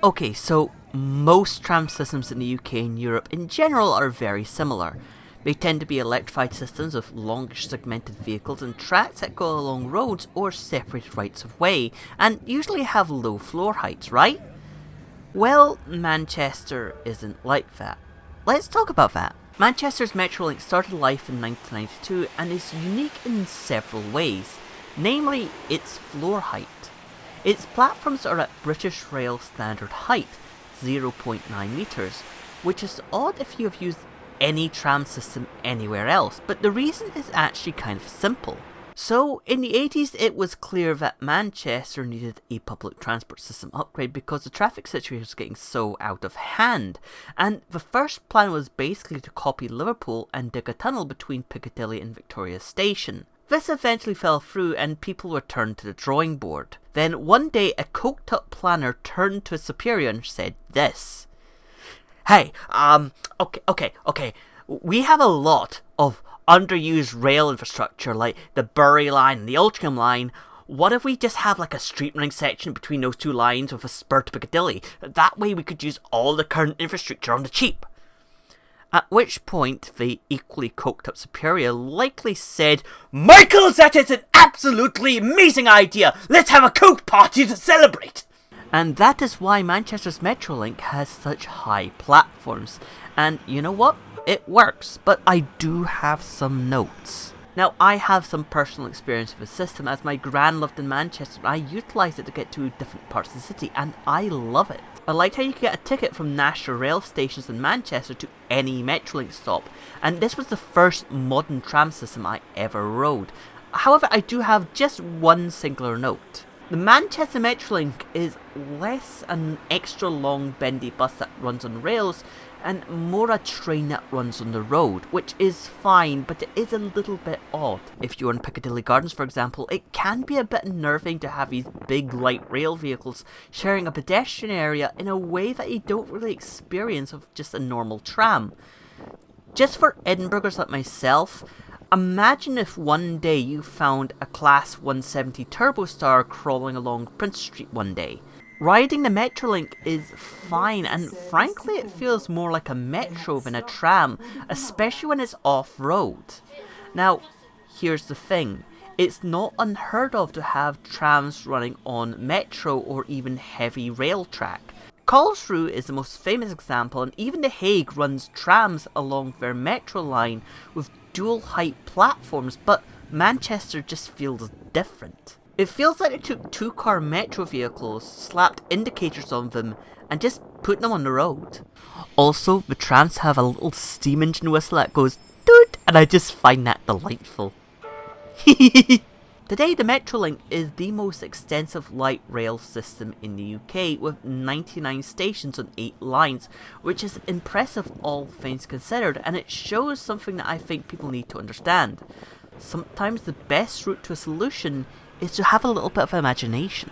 Okay, so most tram systems in the UK and Europe in general are very similar. They tend to be electrified systems with longish segmented vehicles and tracks that go along roads or separated rights of way, and usually have low floor heights, right? Well, Manchester isn't like that. Let's talk about that. Manchester's Metrolink started life in 1992 and is unique in several ways, namely its floor height. Its platforms are at British Rail standard height, 0.9 metres, which is odd if you have used any tram system anywhere else, but the reason is actually kind of simple. So, in the 80s it was clear that Manchester needed a public transport system upgrade because the traffic situation was getting so out of hand, and the first plan was basically to copy Liverpool and dig a tunnel between Piccadilly and Victoria Station. This eventually fell through and people returned to the drawing board. Then one day a coked up planner turned to his superior and said this: "Hey, okay, we have a lot of underused rail infrastructure like the Bury line and the Altrincham line. What if we just have like a street running section between those two lines with a spur to Piccadilly? That way we could use all the current infrastructure on the cheap." At which point the equally coked up superior likely said, "Michael, that is an absolutely amazing idea! Let's have a coke party to celebrate!" And that is why Manchester's Metrolink has such high platforms. And you know what? It works, but I do have some notes. Now, I have some personal experience with the system, as my gran lived in Manchester and I utilised it to get to different parts of the city, and I love it. I liked how you could get a ticket from National Rail stations in Manchester to any Metrolink stop, and this was the first modern tram system I ever rode. However, I do have just one singular note. The Manchester Metrolink is less an extra long bendy bus that runs on rails and more a train that runs on the road, which is fine, but it is a little bit odd. If you're in Piccadilly Gardens, for example, it can be a bit unnerving to have these big light rail vehicles sharing a pedestrian area in a way that you don't really experience with just a normal tram. Just for Edinburghers like myself, imagine if one day you found a Class 170 Turbostar crawling along Prince Street one day. Riding the Metrolink is fine, and frankly it feels more like a metro than a tram, especially when it's off-road. Now, here's the thing. It's not unheard of to have trams running on metro or even heavy rail track. Karlsruhe is the most famous example, and even The Hague runs trams along their metro line with dual height platforms, but Manchester just feels different. It feels like they took two-car metro vehicles, slapped indicators on them, and just put them on the road. Also, the trams have a little steam engine whistle that goes toot, and I just find that delightful. Today, the Metrolink is the most extensive light rail system in the UK, with 99 stations on 8 lines, which is impressive all things considered, and it shows something that I think people need to understand. Sometimes the best route to a solution is to have a little bit of imagination.